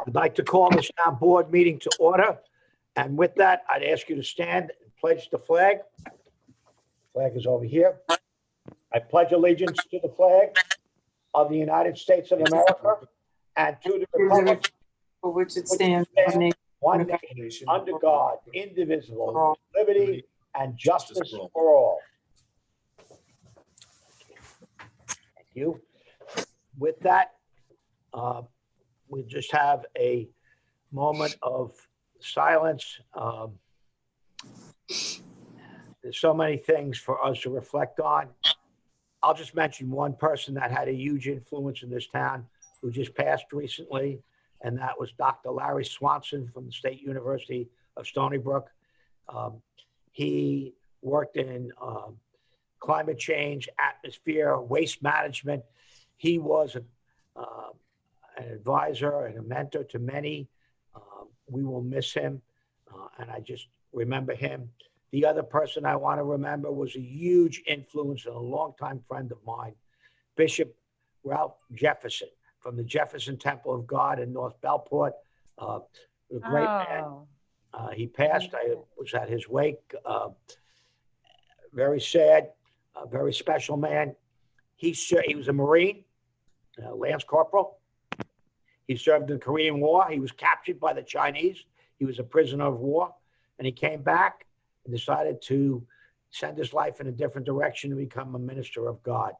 I'd like to call this town board meeting to order. And with that, I'd ask you to stand and pledge the flag. Flag is over here. I pledge allegiance to the flag of the United States of America and to the republic For which it which stands, stands one Okay. nation, under God, indivisible, with liberty and justice for all. Thank you. With that, we just have a moment of silence. There's so many things for us to reflect on. I'll just mention one person that had a huge influence in this town who just passed recently, and that was Dr. Larry Swanson from the State University of Stony Brook. He worked in climate change, atmosphere, waste management. He was an advisor and a mentor to many. We will miss him, and I just remember him. The other person I want to remember was a huge influence and a longtime friend of mine, Bishop Ralph Jefferson from the Jefferson Temple of God in North Belport. A great man. He passed. I was at his wake. Very sad, a very special man. He was a Marine, Lance Corporal. He served in the Korean War. He was captured by the Chinese. He was a prisoner of war, and he came back and decided to send his life in a different direction and become a minister of God.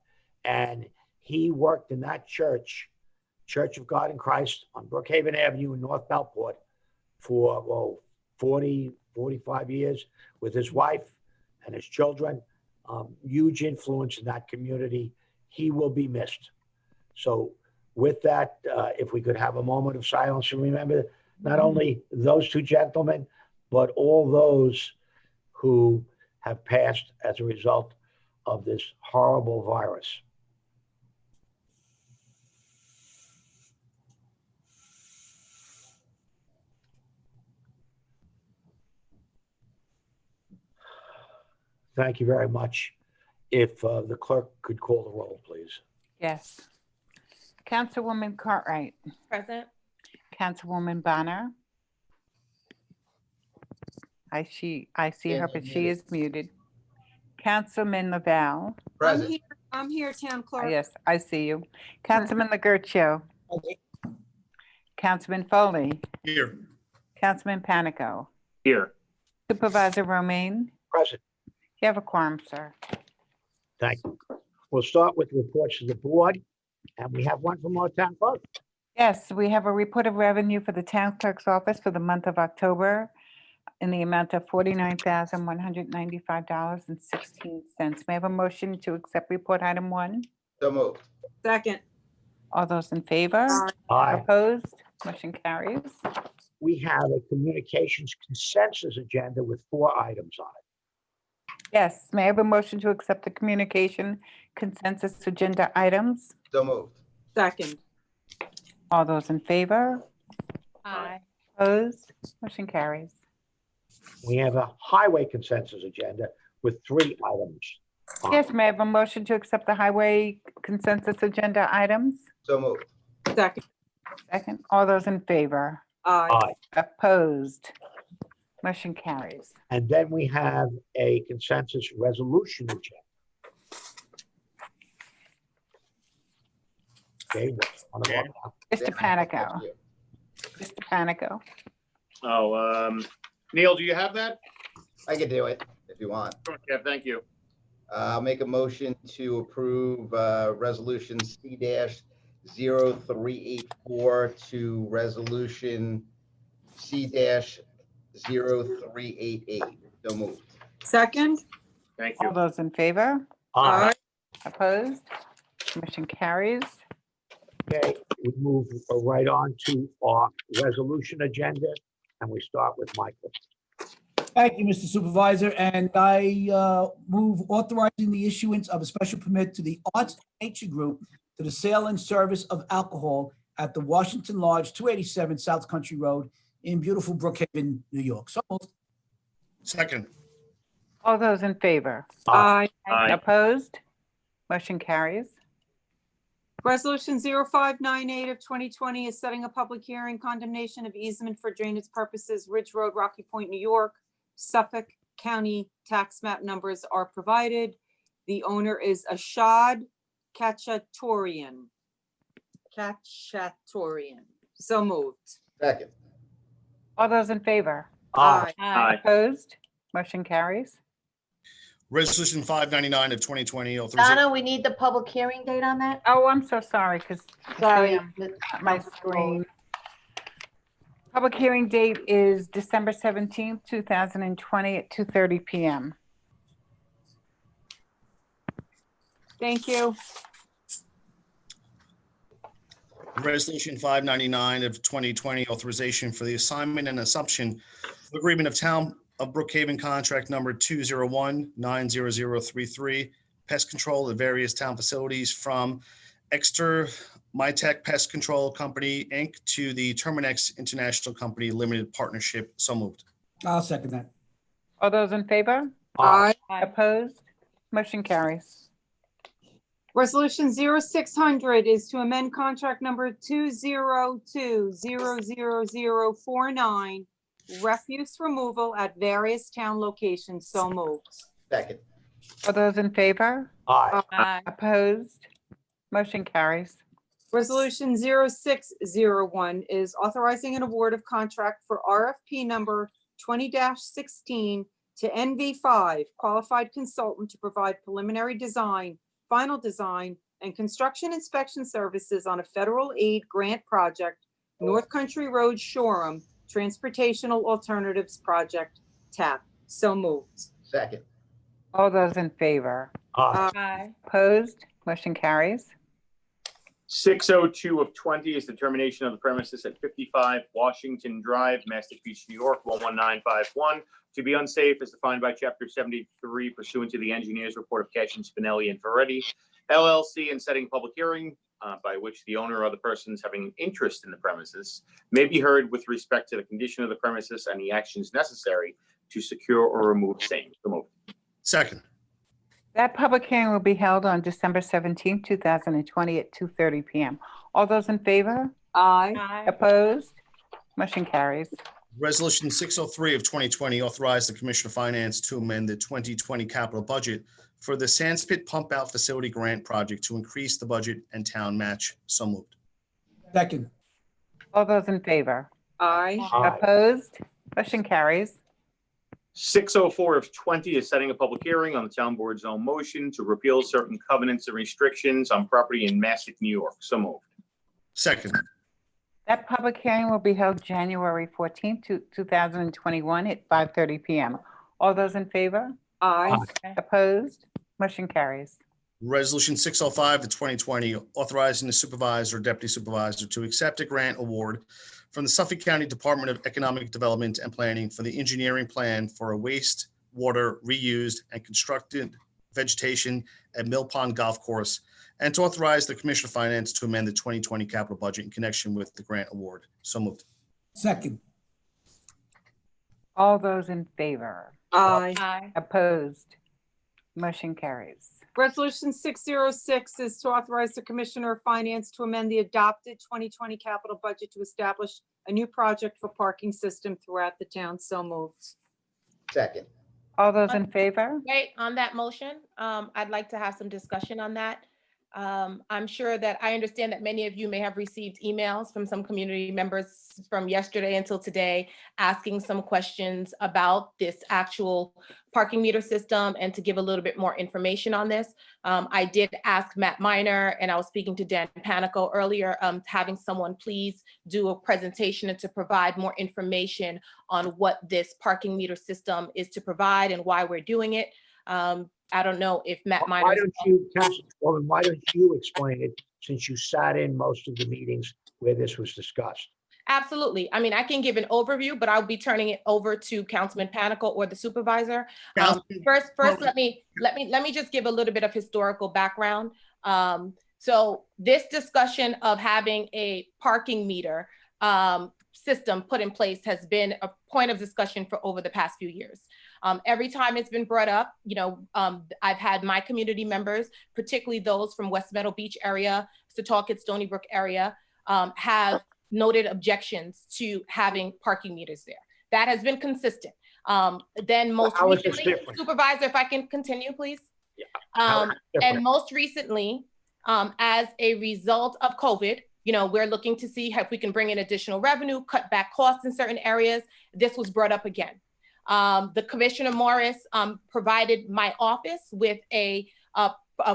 And he worked in that church, Church of God in Christ on Brookhaven Avenue in North Belport for, 40, 45 years with his wife and his children. Huge influence in that community. He will be missed. So with that, if we could have a moment of silence and remember not only those two gentlemen, but all those who have passed as a result of this horrible virus. Thank you very much. If the clerk could call the roll, please. Yes. Councilwoman Cartwright, Present. Councilwoman Bonner. I see her, but she is muted. Councilman Laval. I'm here, Town Clerk. Yes, I see you. Councilman Legurcio. Councilman Foley. Here. Councilman Panico. Here. Supervisor Romaine. Present. You have a quorum, sir. Thank you. We'll start with reports to the board, and we have one from our town clerk. Yes, we have a report of revenue for the town clerk's office for the month of October in the amount of $49,195.16. May I have a motion to accept report item 1? So moved. Second. All those in favor? Aye. Opposed? Motion carries. We have a communications consensus agenda with 4 items on it. Yes, may I have a motion to accept the communication consensus agenda items? So moved. Second. All those in favor? Aye. Opposed? Motion carries. We have a highway consensus agenda with 3 items. on Yes, it. may I have a motion to accept the highway consensus agenda items? So moved. Second. Second, all those in favor? Aye. Aye. Opposed? Motion carries. And then we have a consensus resolution agenda. Okay. what's on the Okay. bottom? Mr. Panico. Mr. Panico. Neil, do you have that? I can do it if you want. Yeah, thank you. I'll make a motion to approve resolution C-0384 to resolution C-0388. So moved. Second. Thank All you. those in favor? Aye. Opposed? Motion carries. Okay, we move right on to our resolution agenda, and we start with Michael. Thank you, Mr. Supervisor, and I move authorizing the issuance of a special permit to the Arts and Nature Group to the sale and service of alcohol at the Washington Lodge, 287 South Country Road in beautiful Brookhaven, New York. So moved. Second. All those in favor? Aye. Aye. Opposed? Motion carries. Resolution 0598 of 2020 is setting a public hearing, condemnation of easement for drainage purposes, Ridge Road, Rocky Point, New York. Suffolk County tax map numbers are provided. The owner is Ashad Kachatourian. So moved. Second. All those in favor? Aye. Opposed? Motion carries. Resolution 599 of 2020, authorization. Donna, we need the public hearing date on that? Oh, I'm so sorry, because Sorry. my screen. Public hearing date is December 17th, 2020 at 2:30 PM. Thank you. Resolution 599 of 2020, authorization for the assignment and assumption of agreement of Town of Brookhaven contract number 201-90033, pest control at various town facilities from Exeter Mytech Pest Control Company, Inc. to the Terminex International Company Limited Partnership. So moved. I'll second that. All those in favor? Aye. Opposed? Motion carries. Resolution 0600 is to amend contract number 202-00049, refuse removal at various town locations. So moved. Second. All those in favor? Aye. Opposed? Motion carries. Resolution 0601 is authorizing an award of contract for RFP number 20-16 to NV5 Qualified Consultant to provide preliminary design, final design, and construction inspection services on a federal aid grant project, North Country Road Shoreham Transportational Alternatives Project, TAP. So moved. Second. All those in favor? Aye. Opposed? Motion carries. 602 of 20 is the termination of the premises at 55 Washington Drive, Mastic Beach, New York, 11951, to be unsafe as defined by Chapter 73 pursuant to the engineer's report of Cashin, Spinelli, and Ferretti, LLC, and setting a public hearing by which the owner or other persons having an interest in the premises may be heard with respect to the condition of the premises and the actions necessary to secure or remove same. So moved. Second. That public hearing will be held on December 17th, 2020 at 2:30 PM. All those in favor? Aye. Opposed? Motion carries. Resolution 603 of 2020 authorized the Commissioner of Finance to amend the 2020 capital budget for the Sandspit Pump Out Facility Grant Project to increase the budget and town match. So moved. Second. All those in favor? Aye. Aye. Opposed? Motion carries. 604 of 20 is setting a public hearing on the town board's own motion to repeal certain covenants and restrictions on property in Mastic, New York. So moved. Second. That public hearing will be held January 14th, 2021 at 5:30 PM. All those in favor? Aye. Opposed? Motion carries. Resolution 605 of 2020 authorizing the supervisor or deputy supervisor to accept a grant award from the Suffolk County Department of Economic Development and Planning for the engineering plan for a wastewater reused and constructed vegetation at Mill Pond Golf Course, and to authorize the Commissioner of Finance to amend the 2020 capital budget in connection with the grant award. So moved. Second. All those in favor? Aye. Opposed? Motion carries. Resolution 606 is to authorize the Commissioner of Finance to amend the adopted 2020 capital budget to establish a new project for parking system throughout the town. So moved. Second. All those in favor? Wait, on that motion, I'd like to have some discussion on that. I'm sure that I understand that many of you may have received emails from some community members from yesterday until today asking some questions about this actual parking meter system and to give a little bit more information on this. I did ask Matt Miner, and I was speaking to Dan Panico earlier, having someone please do a presentation and to provide more information on what this parking meter system is to provide and why we're doing it. I don't know if Matt Why Miner. don't you, Councilwoman, why don't you explain it since you sat in most of the meetings where this was discussed? Absolutely. I mean, I can give an overview, but I'll be turning it over to Councilman Panico or the supervisor. First, let me just give a little bit of historical background. So this discussion of having a parking meter system put in place has been a point of discussion for over the past few years. Every time it's been brought up, I've had my community members, particularly those from West Meadow Beach area, Setauket, Stony Brook area, have noted objections to having parking meters there. That has been consistent. Then most How is this recently, different? Supervisor, if I can continue, please. How is it And different? most recently, as a result of COVID, we're looking to see if we can bring in additional revenue, cut back costs in certain areas. This was brought up again. The Commissioner Morris provided my office with a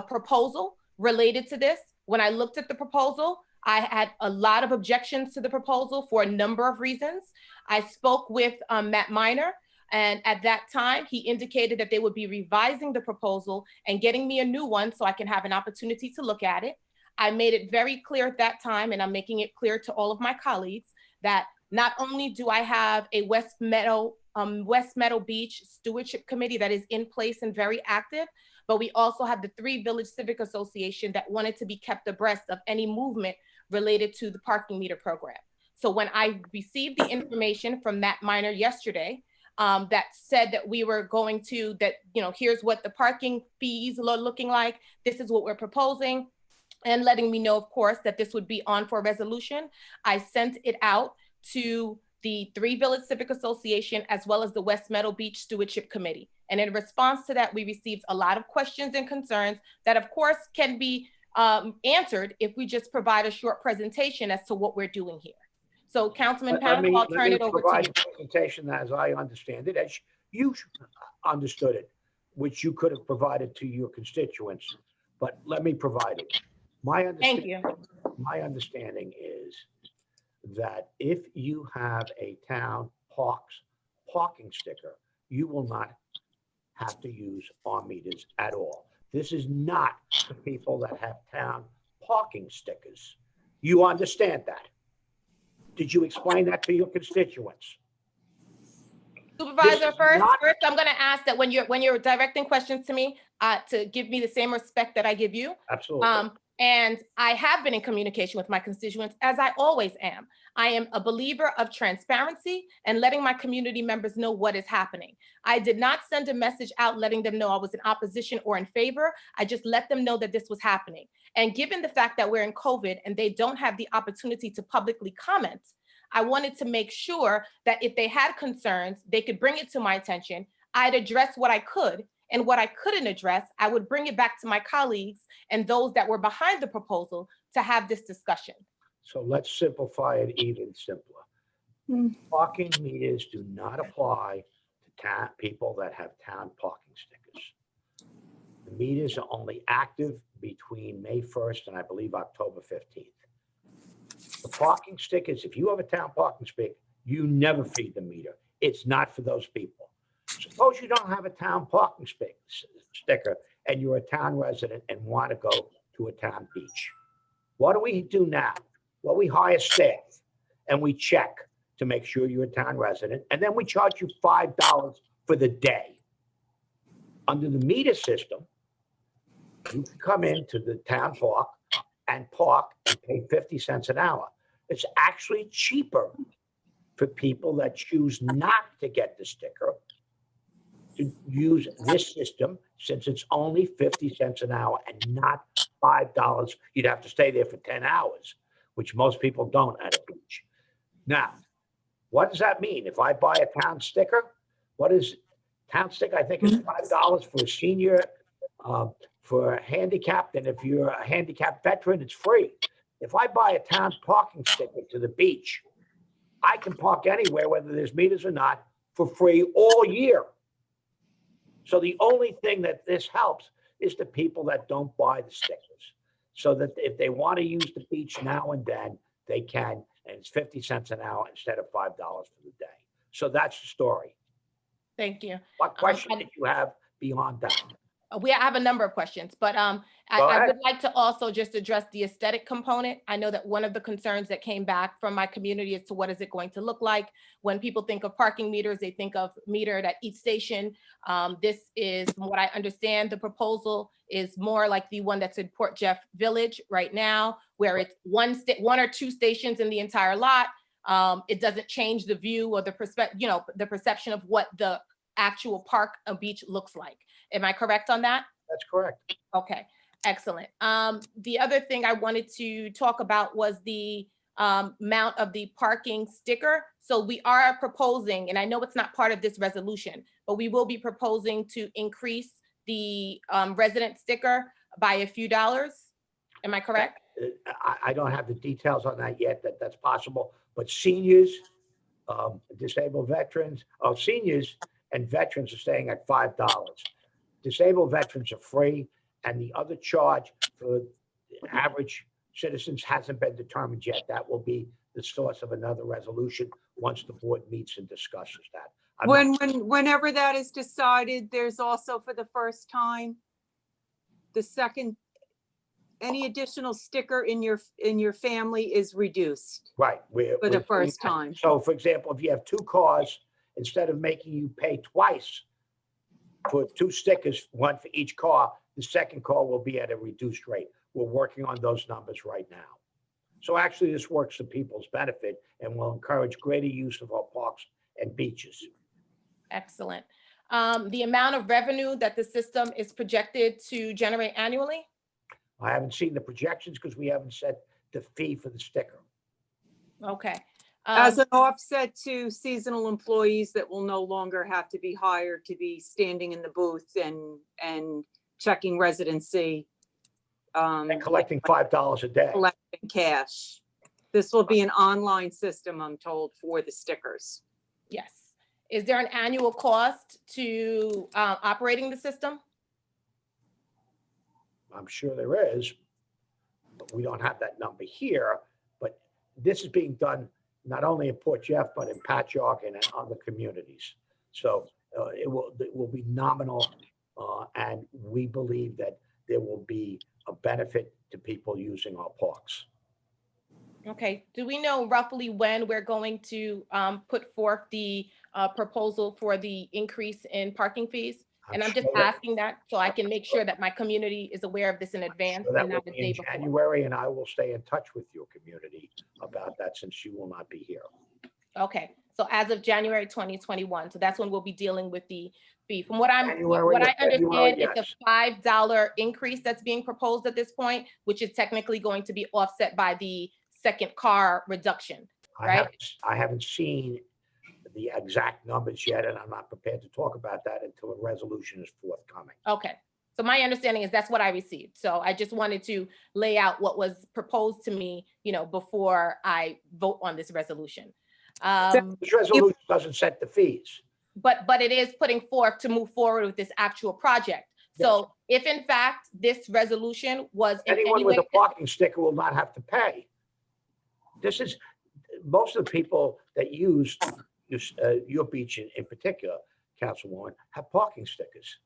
proposal related to this. When I looked at the proposal, I had a lot of objections to the proposal for a number of reasons. I spoke with Matt Miner, and at that time, he indicated that they would be revising the proposal and getting me a new one so I can have an opportunity to look at it. I made it very clear at that time, and I'm making it clear to all of my colleagues, that not only do I have a West Meadow Beach Stewardship Committee that is in place and very active, but we also have the 3 Village Civic Association that wanted to be kept abreast of any movement related to the parking meter program. So when I received the information from Matt Miner yesterday, that said that we were going to, here's what the parking fees are looking like, this is what we're proposing, and letting me know, of course, that this would be on for a resolution, I sent it out to the 3 Village Civic Association, as well as the West Meadow Beach Stewardship Committee. And in response to that, we received a lot of questions and concerns that, of course, can be answered if we just provide a short presentation as to what we're doing here. So Councilman Panic, I'll turn it over to Provide you. the presentation as I understand it, as you understood it, which you could have provided to your constituents, but let me provide it. Thank you. My understanding is that if you have a town parking sticker, you will not have to use our meters at all. This is not for people that have town parking stickers. You understand that? Did you explain that to your constituents? Supervisor, is first, not- I'm going to ask that when you're directing questions to me, to give me the same respect that I give you. Absolutely. And I have been in communication with my constituents, as I always am. I am a believer of transparency and letting my community members know what is happening. I did not send a message out letting them know I was in opposition or in favor. I just let them know that this was happening. And given the fact that we're in COVID and they don't have the opportunity to publicly comment, I wanted to make sure that if they had concerns, they could bring it to my attention. I'd address what I could. And what I couldn't address, I would bring it back to my colleagues and those that were behind the proposal to have this discussion. So let's simplify it even simpler. Parking meters do not apply to people that have town parking stickers. The meters are only active between May 1st and I believe October 15th. The parking stickers, if you have a town parking sticker, you never feed the meter. It's not for those people. Suppose you don't have a town parking sticker and you're a town resident and want to go to a town beach. What do we do now? Well, we hire staff and we check to make sure you're a town resident, and then we charge you $5 for the day. Under the meter system, you can come into the town park and pay 50 cents an hour. It's actually cheaper for people that choose not to get the sticker to use this system, since it's only 50 cents an hour and not $5. You'd have to stay there for 10 hours, which most people don't at a beach. Now, what does that mean? If I buy a town sticker, what is town sticker? I think it's $5 for a senior, for a handicapped, and if you're a handicapped veteran, it's free. If I buy a town parking sticker to the beach, I can park anywhere, whether there's meters or not, for free all year. So the only thing that this helps is the people that don't buy the stickers. So that if they want to use the beach now and then, they can, and it's 50 cents an hour instead of $5 for the day. So that's the story. Thank you. What question did you have beyond that? I have a number of questions, but I would like to also just address the aesthetic component. I know that one of the concerns that came back from my community as to what is it going to look like. When people think of parking meters, they think of metered at each station. This is, from what I understand, the proposal is more like the one that's in Port Jeff Village right now, where it's one or two stations in the entire lot. It doesn't change the view or the perception of what the actual park or beach looks like. Am I correct on that? That's correct. Okay, excellent. The other thing I wanted to talk about was the amount of the parking sticker. So we are proposing, and I know it's not part of this resolution, but we will be proposing to increase the resident sticker by a few dollars. Am I correct? I don't have the details on that yet, that's possible, but seniors, disabled veterans, seniors and veterans are staying at $5. Disabled veterans are free, and the other charge for average citizens hasn't been determined yet. That will be the source of another resolution once the board meets and discusses that. I'm not- Whenever that is decided, there's also for the first time, any additional sticker in your family is reduced Right. for the first time. So for example, if you have two cars, instead of making you pay twice for 2 stickers, one for each car, the second car will be at a reduced rate. We're working on those numbers right now. So actually, this works to people's benefit and will encourage greater use of our parks and beaches. Excellent. The amount of revenue that the system is projected to generate annually? I haven't seen the projections because we haven't set the fee for the sticker. Okay. As an offset to seasonal employees that will no longer have to be hired to be standing in the booth and checking residency. And collecting $5 a day. Collecting cash. This will be an online system, I'm told, for the stickers. Yes. Is there an annual cost to operating the system? I'm sure there is, but we don't have that number here. But this is being done not only in Port Jeff, but in Patchogue and in other communities. So it will be nominal, and we believe that there will be a benefit to people using our parks. Okay. Do we know roughly when we're going to put forth the proposal for the increase in parking fees? And I'm just sure that- asking that so I can make sure that my community is aware of this in advance So that and will not the be day in before. January, and I will stay in touch with your community about that since you will not be here. Okay, so as of January 2021, so that's when we'll be dealing with the fee. From what January what or I understand, February, it's yes. a $5 increase that's being proposed at this point, which is technically going to be offset by the second car reduction. Right. I haven't seen the exact numbers yet, and I'm not prepared to talk about that until a resolution is forthcoming. Okay, so my understanding is that's what I received. So I just wanted to lay out what was proposed to me, before I vote on this resolution. This resolution doesn't set the fees. But it is putting forth to move forward with this actual project. So if in fact this resolution was in Anyone any with way, a parking sticker will not have to pay. Most of the people that use your beach in particular, Councilwoman, have parking stickers.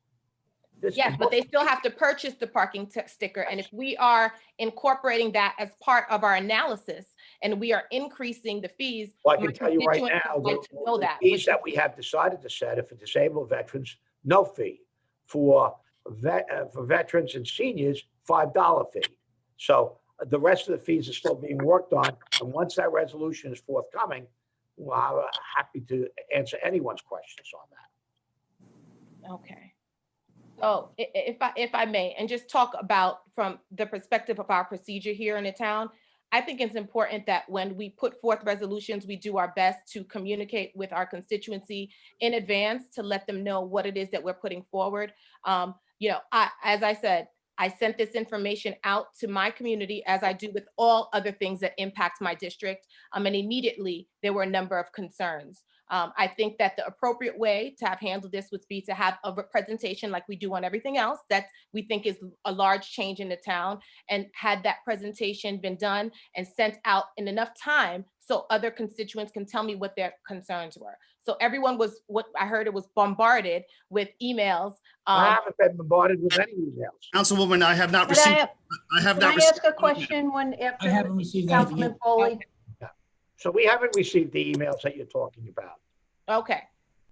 yes, but they still have to purchase the parking sticker. And if we are incorporating that as part of our analysis and we are increasing the fees. Well, I my can tell you right constituents now, would like to know that. fees that we have decided to set are for disabled veterans, no fee. For veterans and seniors, $5 fee. So the rest of the fees are still being worked on. And once that resolution is forthcoming, well, I'm happy to answer anyone's questions on that. Okay. So if I may, and just talk about from the perspective of our procedure here in the town, I think it's important that when we put forth resolutions, we do our best to communicate with our constituency in advance to let them know what it is that we're putting forward. As I said, I sent this information out to my community as I do with all other things that impact my district. And immediately there were a number of concerns. I think that the appropriate way to have handled this would be to have a presentation like we do on everything else that we think is a large change in the town, and had that presentation been done and sent out in enough time so other constituents can tell me what their concerns were. So everyone was, what I heard, it was bombarded with emails. I haven't been bombarded with any emails. Councilwoman, I have not Could I received, I have Can not I received. ask a question I after haven't received anything Councilman yet. Foley? So we haven't received the emails that you're talking about. Okay.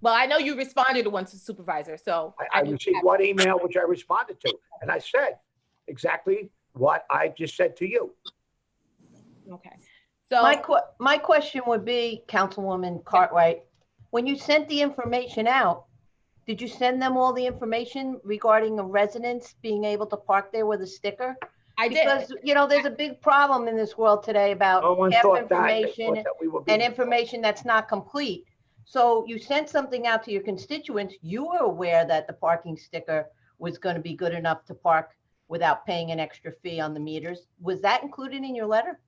Well, I know you responded to one, Supervisor, so. I do received have- one email which I responded to, and I said exactly what I just said to you. Okay. So. My question would be, Councilwoman Cartwright, when you sent the information out, Did you send them all the information regarding the residents being able to park there with a sticker? I did. Because, you know, there's a big problem in this world today No about one half thought that. They information thought that we were and being. information that's not complete. So you sent something out to your constituents. You were aware that the parking sticker was going to be good enough to park without paying an extra fee on the meters. Was that included in your letter?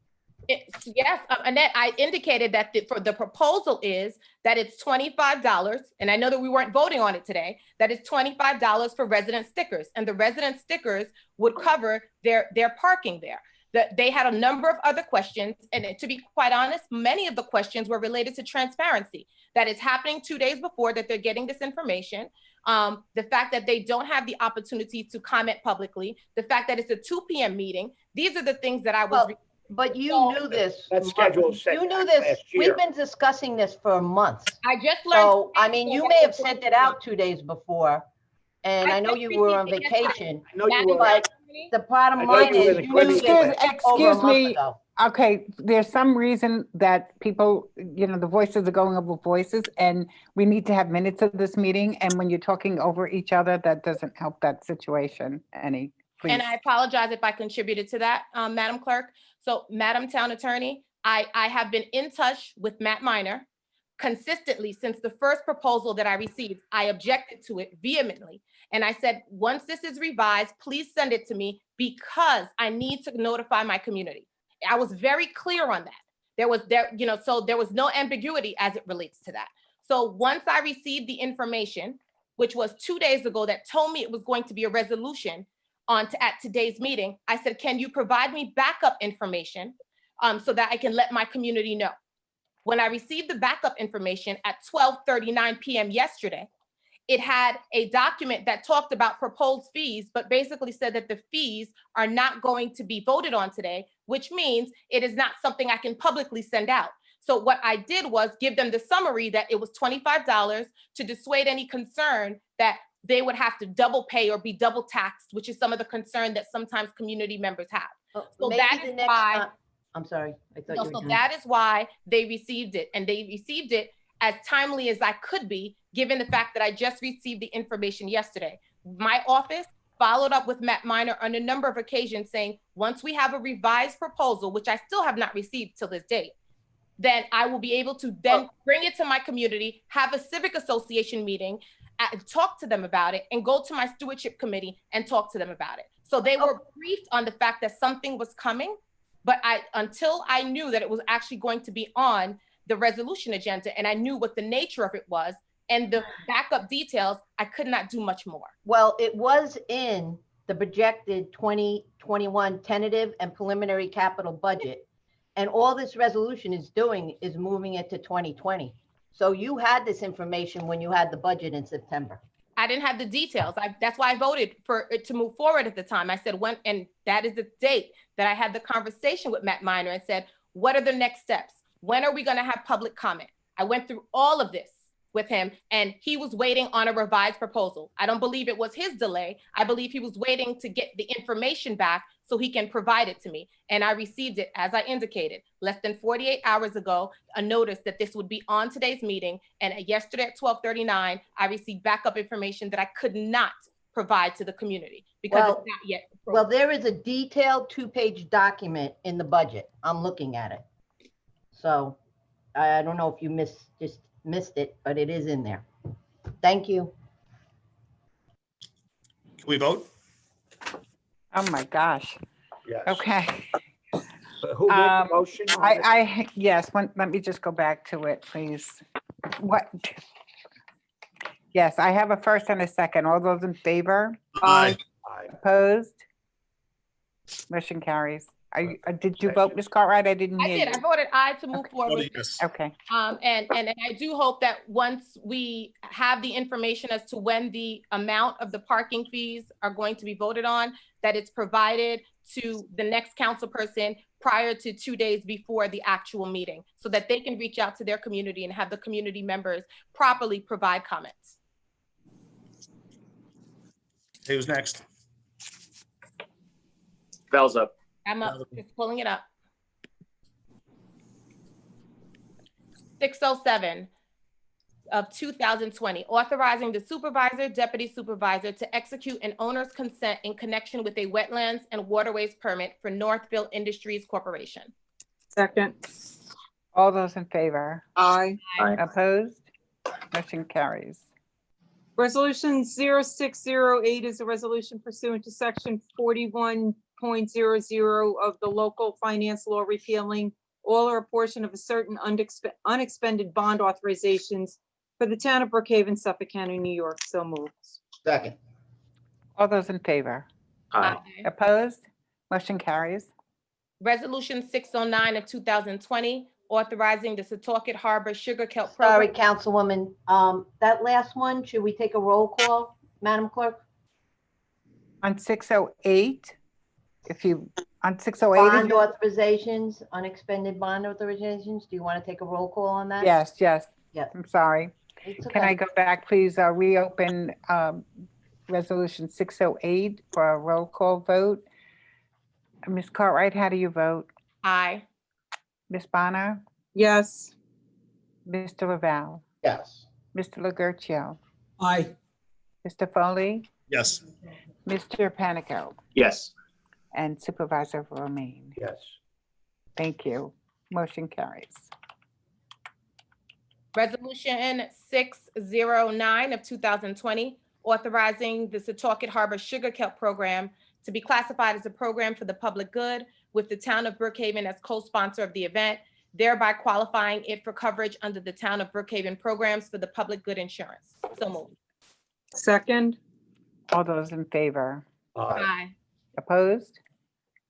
Yes, Annette, I indicated that for the proposal is that it's $25, and I know that we weren't voting on it today, that it's $25 for resident stickers, and the resident stickers would cover their parking there. That they had a number of other questions, and to be quite honest, many of the questions were related to transparency. That it's happening 2 days before that they're getting this information. The fact that they don't have the opportunity to comment publicly, the fact that it's a 2 p.m. meeting. These are the things that I was. Well, but you knew this. That schedule was set You knew back this. last year. We've been discussing this for months. I just learned. So, I mean, you may have sent it out 2 days before, and I know just you were on received it yesterday. vacation. I know you were. But the bottom I know line you were is, in you the knew Caribbean. this over a Excuse month me. ago. Okay, there's some reason that people, the voices are going over voices, and we need to have minutes of this meeting. And when you're talking over each other, that doesn't help that situation any, please. And I apologize if I contributed to that, Madam Clerk. So, Madam Town Attorney, I have been in touch with Matt Minor consistently since the first proposal that I received. I objected to it vehemently. And I said, once this is revised, please send it to me because I need to notify my community. I was very clear on that. So there was no ambiguity as it relates to that. So once I received the information, which was 2 days ago, that told me it was going to be a resolution at today's meeting, I said, can you provide me backup information so that I can let my community know? When I received the backup information at 12:39 p.m. yesterday, it had a document that talked about proposed fees, but basically said that the fees are not going to be voted on today, which means it is not something I can publicly send out. So what I did was give them the summary that it was $25 to dissuade any concern that they would have to double pay or be double taxed, which is some of the concern that sometimes community members have. So Maybe that the is next why. time- I'm sorry. I thought No, you were so done. that is why they received it, and they received it as timely as I could be, given the fact that I just received the information yesterday. My office followed up with Matt Minor on a number of occasions saying, once we have a revised proposal, which I still have not received till this date, then I will be able to then bring it to my community, have a civic association meeting, talk to them about it, and go to my stewardship committee and talk to them about it. So they were briefed on the fact that something was coming, but until I knew that it was actually going to be on the resolution agenda and I knew what the nature of it was and the backup details, I could not do much more. Well, it was in the projected 2021 tentative and preliminary capital budget. And all this resolution is doing is moving it to 2020. So you had this information when you had the budget in September. I didn't have the details. That's why I voted for it to move forward at the time. I said when, and that is the date that I had the conversation with Matt Minor and said, what are the next steps? When are we going to have public comment? I went through all of this with him and he was waiting on a revised proposal. I don't believe it was his delay. I believe he was waiting to get the information back so he can provide it to me. And I received it, as I indicated, less than 48 hours ago, a notice that this would be on today's meeting. And yesterday at 12:39, I received backup information that I could not provide to the community because it's not yet approved. Well, there is a detailed 2-page document in the budget. I'm looking at it. So I don't know if you just missed it, but it is in there. Thank you. Can we vote? Oh, my gosh. Yes. Okay. Who made the motion? Yes, let me just go back to it, please. What? Yes, I have a first and a second. All those in favor? Aye. Aye. Opposed? Motion carries. Did you vote, Ms. Cartwright? I didn't I hear did. you. I voted aye to move forward. Voted yes. Okay, And I do hope that once we have the information as to when the amount of the parking fees are going to be voted on, that it's provided to the next council person prior to 2 days before the actual meeting, so that they can reach out to their community and have the community members properly provide comments. Who's next? Val's up. I'm just pulling it up. 607, of 2020, authorizing the supervisor, deputy supervisor to execute an owner's consent in connection with a wetlands and waterways permit for Northville Industries Corporation. Second. All those in favor? Aye. Opposed? Motion carries. Resolution 0608 is a resolution pursuant to section 41.00 of the local finance law repealing all or a portion of a certain unexpended bond authorizations for the town of Brookhaven, Suffolk County, New York. So moved. Second. All those in favor? Aye. Opposed? Motion carries. Resolution 609 of 2020, authorizing the Setauket Harbor Sugar Kelp Sorry, Program. Councilwoman, that last one, should we take a roll call, Madam Clerk? On 608, on 608, Bond authorizations, unexpended bond authorizations, do you want to take a roll call on that? yes. Yes. I'm sorry. It's Can I okay. go back, please? Reopen Resolution 608 for a roll call vote. Ms. Cartwright, how do you vote? Aye. Ms. Bonner? Yes. Mr. Lavelle? Yes. Mr. Lugercio? Aye. Mr. Foley? Yes. Mr. Panico? Yes. And Supervisor Romaine? Yes. Thank you. Motion carries. Resolution 609 of 2020, authorizing the Setauket Harbor Sugar Kelp Program to be classified as a program for the public good with the town of Brookhaven as co-sponsor of the event, thereby qualifying it for coverage under the town of Brookhaven programs for the public good insurance. So moved. Second. All those in favor? Aye. Opposed?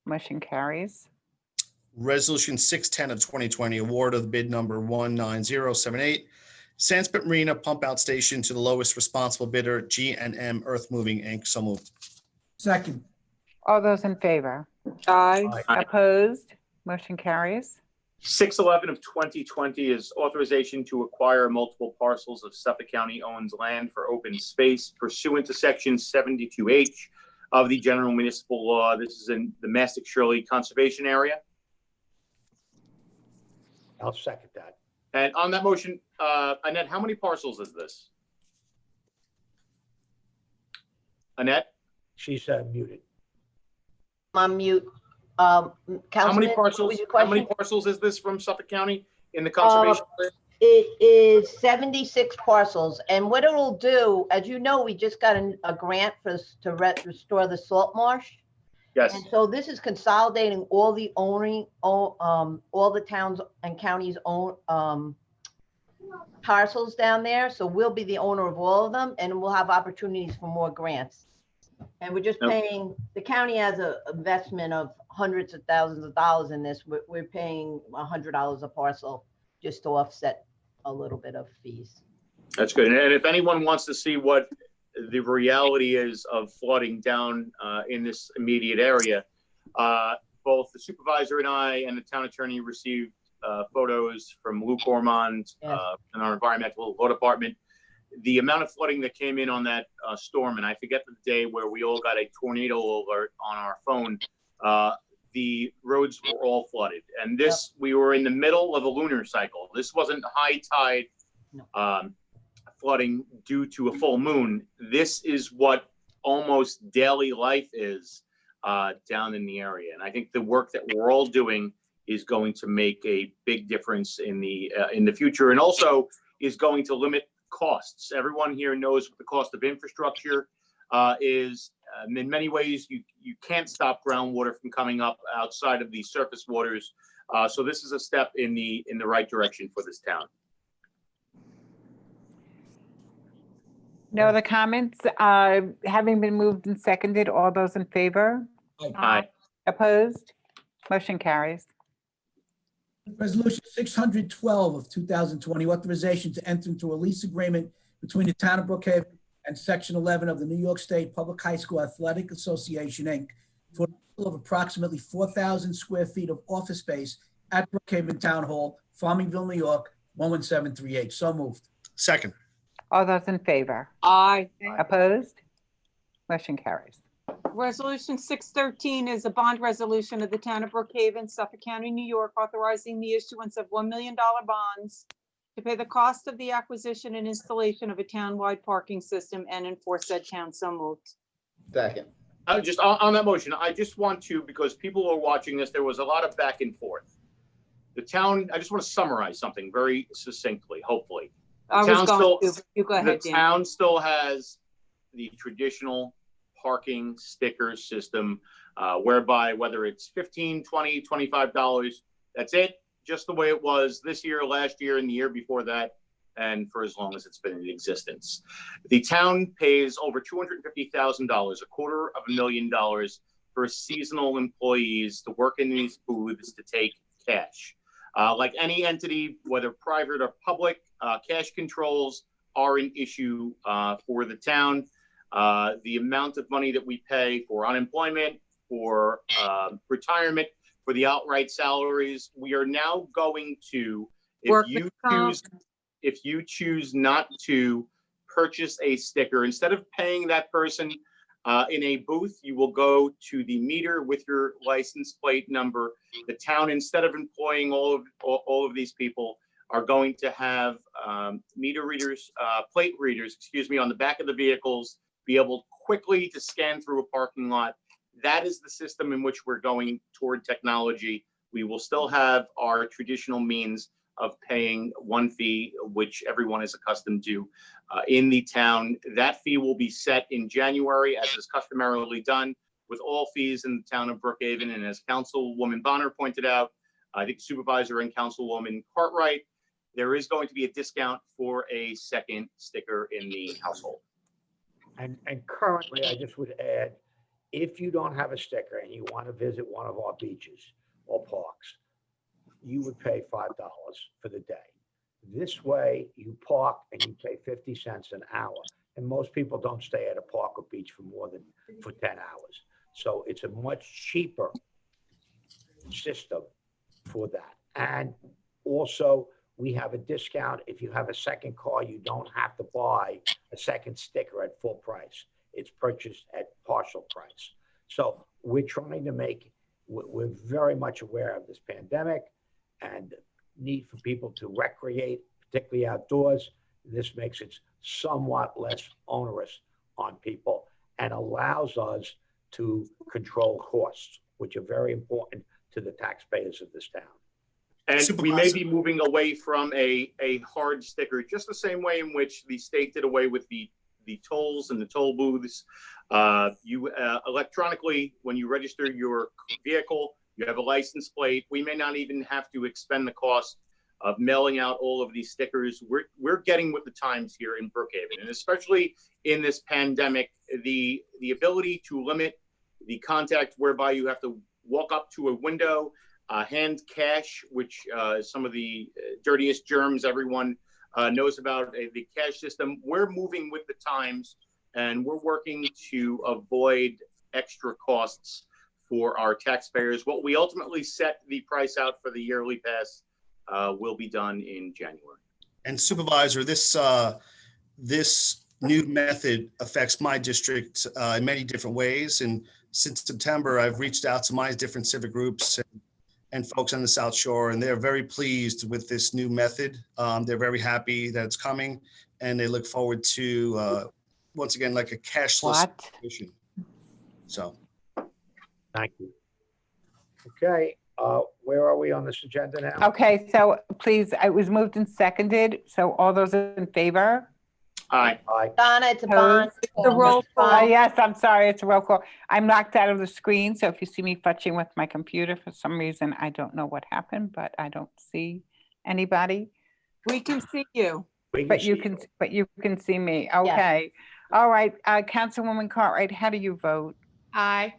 Motion carries. Resolution 610 of 2020, award of bid number 19078, Sandspit Marina Pump Out Station to the lowest responsible bidder, G&M Earth Moving, Inc. So moved. Second. All those in favor? Aye. Aye. Opposed? Motion carries. 611 of 2020 is authorization to acquire multiple parcels of Suffolk County owns land for open space pursuant to section 72H of the general municipal law. This is in the Mastic Shirley Conservation Area. I'll second that. And on that motion, Annette, how many parcels is this? Annette, She's muted. I'm on mute. how many Councilman, what parcels, was your how many question? parcels is this from Suffolk County in the conservation area? It is 76 parcels, and what it'll do, as you know, we just got a grant to restore the salt marsh. Yes, And so this is consolidating all the all the towns and counties own parcels down there. So we'll be the owner of all of them, and we'll have opportunities for more grants. And we're just Yep. paying, the county has a investment of hundreds of thousands of dollars in this. We're paying $100 a parcel just to offset a little bit of fees. that's good. And if anyone wants to see what the reality is of flooding down in this immediate area, both the supervisor and I and the town attorney received photos from Luke Ormond Yes. and our environmental law department. The amount of flooding that came in on that storm, and I forget the day where we all got a tornado alert on our phone, the roads were all flooded. And this, we were in the middle of a lunar cycle. This wasn't high tide flooding due to a full moon. This is what almost daily life is down in the area. And I think the work that we're all doing is going to make a big difference in the future, and also is going to limit costs. Everyone here knows what the cost of infrastructure is. In many ways, you can't stop groundwater from coming up outside of the surface waters. So this is a step in the right direction for this town. No other comments? Having been moved and seconded, all those in favor? Aye. Opposed? Motion carries. Resolution 612 of 2020, authorization to enter into a lease agreement between the town of Brookhaven and Section 11 of the New York State Public High School Athletic Association, Inc. for a total of approximately 4,000 square feet of office space at Brookhaven Town Hall, Farmingville, New York, 11738. So moved. Second. All those in favor? Aye. Opposed? Motion carries. Resolution 613 is a bond resolution of the town of Brookhaven, Suffolk County, New York, authorizing the issuance of $1 million bonds to pay the cost of the acquisition and installation of a townwide parking system and enforce said town. So moved. Second. Just on that motion, I just want to, because people are watching this, there was a lot of back and forth. The town, I just want to summarize something very succinctly, hopefully. I town was going still- to, you go The ahead, Dan. town still has the traditional parking sticker system, whereby whether it's $15, $20, $25, that's it, just the way it was this year, last year, and the year before that, and for as long as it's been in existence. The town pays over $250,000, $250,000 for seasonal employees to work in these booths to take cash. Like any entity, whether private or public, cash controls are an issue for the town. The amount of money that we pay for unemployment, for retirement, for the outright salaries, we are now going to, Workman's comp. if you choose not to purchase a sticker, instead of paying that person in a booth, you will go to the meter with your license plate number. The town, instead of employing all of these people, are going to have meter readers, plate readers, excuse me, on the back of the vehicles, be able quickly to scan through a parking lot. That is the system in which we're going toward technology. We will still have our traditional means of paying one fee, which everyone is accustomed to in the town. That fee will be set in January, as is customarily done with all fees in the town of Brookhaven. And as Councilwoman Bonner pointed out, I think Supervisor and Councilwoman Cartwright, there is going to be a discount for a second sticker in the household. And currently, I just would add, if you don't have a sticker and you want to visit one of our beaches or parks, you would pay $5 for the day. This way, you park and you pay 50 cents an hour. And most people don't stay at a park or beach for 10 hours. So it's a much cheaper system for that. And also, we have a discount. If you have a second car, you don't have to buy a second sticker at full price. It's purchased at partial price. So we're trying to we're very much aware of this pandemic and need for people to recreate, particularly outdoors. This makes it somewhat less onerous on people and allows us to control costs, which are very important to the taxpayers of this town. And we may Supervisor. be moving away from a hard sticker, just the same way in which the state did away with the tolls and the toll booths. You electronically, when you register your vehicle, you have a license plate. We may not even have to expend the cost of mailing out all of these stickers. We're getting with the times here in Brookhaven, and especially in this pandemic, the ability to limit the contact whereby you have to walk up to a window, hand cash, which some of the dirtiest germs everyone knows about, the cash system. We're moving with the times, and we're working to avoid extra costs for our taxpayers. What we ultimately set the price out for the yearly pass will be done in January. And Supervisor, this new method affects my district in many different ways. And since September, I've reached out to my different civic groups and folks on the South Shore, and they're very pleased with this new method. They're very happy that it's coming, and they look forward to, once again, like a cashless solution. So. Thank you. Okay, where are we on this agenda now? Okay, so please, it was moved and seconded. So all those in favor? Aye. Aye. Donna, it's a bond. The roll call. Yes, I'm sorry, it's a roll call. I'm knocked out of the screen, so if you see me fudging with my computer for some reason, I don't know what happened, but I don't see anybody. We can see you. But you can see me. Okay. All right, Councilwoman Cartwright, how do you vote? Aye.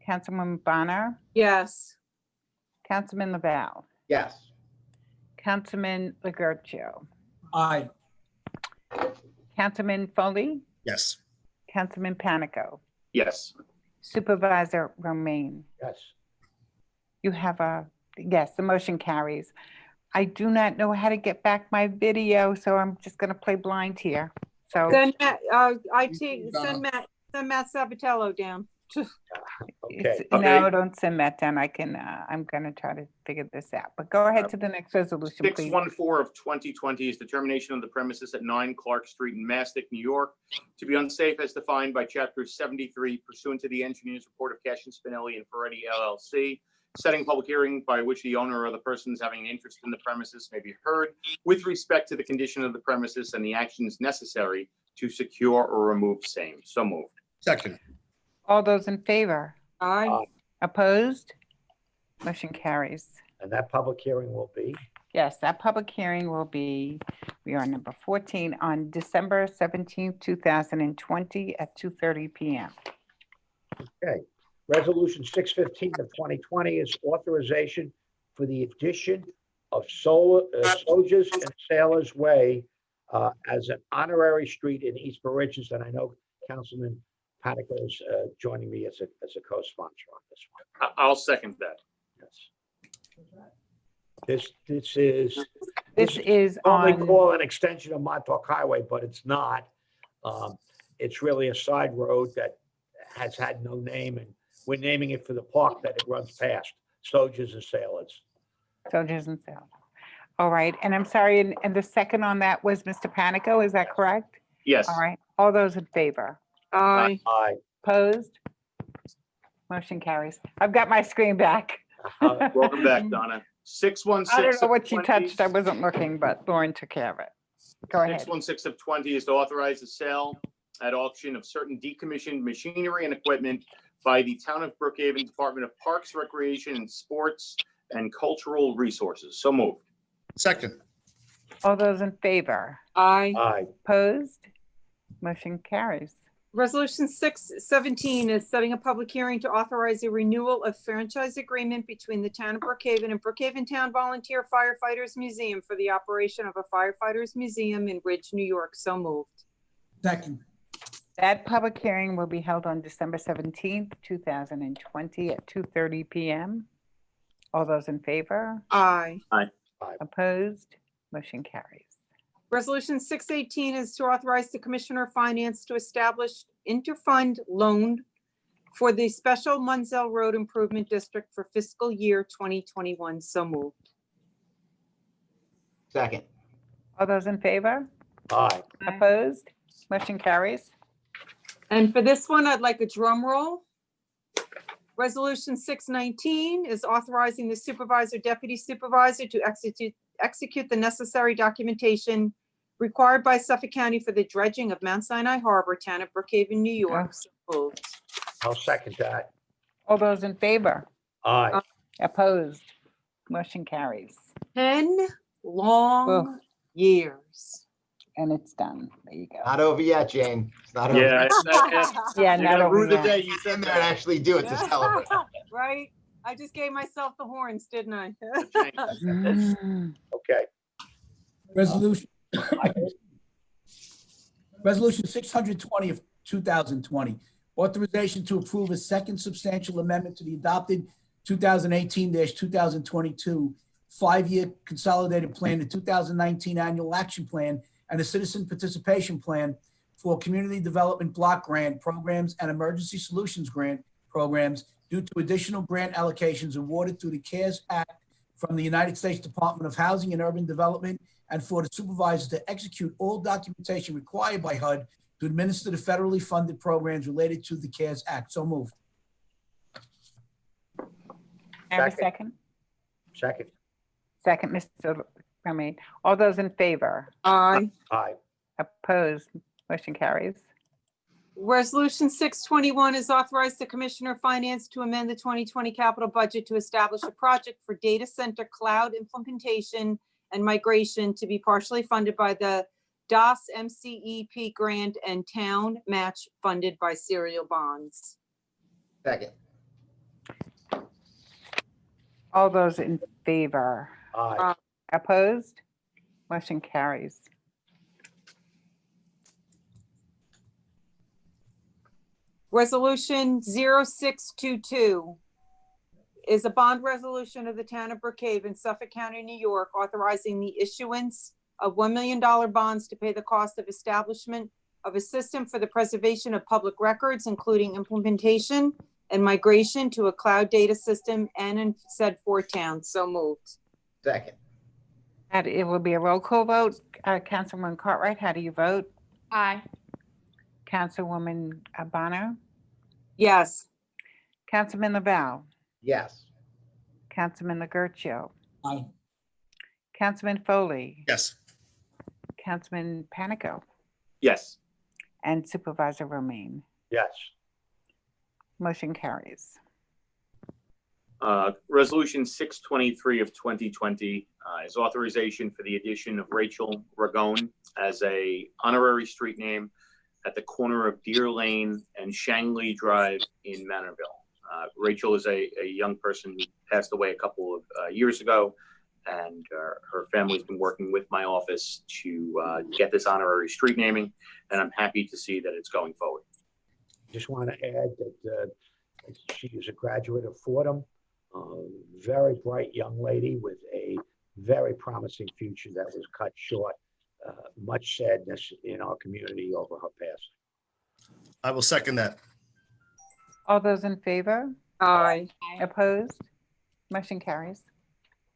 Councilwoman Bonner, Yes. Councilman Laval, Yes. Councilman Legurgio, Aye. Councilman Foley, Yes. Councilman Panico, Yes. Supervisor Romaine. Yes. You have yes, the motion carries. I do not know how to get back my video, so I'm just going to play blind here. So Send Matt, send Matt Sabatello down. Okay, No, don't send that down. I can, I'm gonna try to figure this out, but go ahead to the next resolution, please. 614 of 2020 is determination of the premises at 9 Clark Street in Mastic, New York, to be unsafe as defined by Chapter 73 pursuant to the engineer's report of Cash and Spinelli and Ferretti LLC, setting public hearing by which the owner or other persons having an interest in the premises may be heard with respect to the condition of the premises and the actions necessary to secure or remove same. So moved. Second. All those in favor? Aye. Opposed? Motion carries. and that public hearing will be, Yes, that public hearing will be, we are number 14, on December 17th, 2020 at 2:30 PM. okay. Resolution 615 of 2020 is authorization for the addition of Soldiers and Sailors Way as an honorary street in East Meridian. And I know Councilman Panico is joining me as a co-sponsor on this one. I'll second that. Yes. This is This is only on, call an extension of Montauk Highway, but it's not. It's really a side road that has had no name, and we're naming it for the park that it runs past, Soldiers and Sailors. Soldiers and Sailors. All right, and I'm sorry, and the second on that was Mr. Panico, is that correct? Yes. All right, all those in favor? Aye. Aye. Opposed? Motion carries. I've got my screen back. Welcome back, Donna. 616. I don't know of what she 20 touched. I wasn't looking, but Lauren took care of it. Go ahead. 616 of 20 is to authorize the sale at auction of certain decommissioned machinery and equipment by the Town of Brookhaven Department of Parks, Recreation, and Sports and Cultural Resources. So moved. Second. All those in favor? Aye. Aye. Opposed? Motion carries. Resolution 617 is setting a public hearing to authorize a renewal of franchise agreement between the town of Brookhaven and Brookhaven Town Volunteer Firefighters Museum for the operation of a firefighters museum in Ridge, New York. So moved. Second. That public hearing will be held on December 17th, 2020 at 2:30 PM. All those in favor? Aye. Opposed? Motion carries. Resolution 618 is to authorize the Commissioner of Finance to establish interfund loan for the Special Munzel Road Improvement District for fiscal year 2021. So moved. Second. All those in favor? Aye. Opposed? Motion carries. And for this one, I'd like a drum roll. Resolution 619 is authorizing the supervisor, deputy supervisor to execute the necessary documentation required by Suffolk County for the dredging of Mount Sinai Harbor, town of Brookhaven, New York. So moved. I'll second that. All those in favor? Aye. Opposed? Motion carries. 10 long years. And it's done. There you go. Not over yet, Jane. It's not over. Yeah. Yeah, You're not gonna over rue the yet. day you Send said there and that. actually do it to celebrate. Right? I just gave myself the horns, didn't I? Mm. Okay. Resolution, Resolution 620 of 2020, authorization to approve a second substantial amendment to the adopted 2018-2022 five-year consolidated plan, the 2019 annual action plan, and a citizen participation plan for community development block grant programs and emergency solutions grant programs due to additional grant allocations awarded through the CARES Act from the United States Department of Housing and Urban Development, and for the supervisor to execute all documentation required by HUD to administer the federally funded programs related to the CARES Act. So moved. Have a Second. second? Second. Second, Mr. Romaine. All those in favor? Aye. Aye. Opposed? Motion carries. Resolution 621 is authorized the Commissioner of Finance to amend the 2020 capital budget to establish a project for data center cloud implementation and migration to be partially funded by the DOS MCEP grant and town match funded by serial bonds. Second. All those in favor? Aye. Opposed? Motion carries. Resolution 0622 is a bond resolution of the town of Brookhaven, Suffolk County, New York, authorizing the issuance of $1 million bonds to pay the cost of establishment of a system for the preservation of public records, including implementation and migration to a cloud data system and in said 4 towns. So moved. Second. And it will be a roll call vote. Councilwoman Cartwright, how do you vote? Aye. Councilwoman Bonner? Yes. Councilman Lavelle? Yes. Councilman Lagertio? Aye. Councilman Foley? Yes. Councilman Panico? Yes. And Supervisor Romaine? Yes. Motion carries. Resolution 623 of 2020 is authorization for the addition of Rachel Ragone as a honorary street name at the corner of Deer Lane and Shangley Drive in Manorville. Rachel is a young person who passed away a couple of years ago, and her family's been working with my office to get this honorary street naming, and I'm happy to see that it's going forward. Just want to add that she is a graduate of Fordham, very bright young lady with a very promising future that was cut short. Much sadness in our community over her passing. I will second that. All those in favor? Aye. Opposed? Motion carries.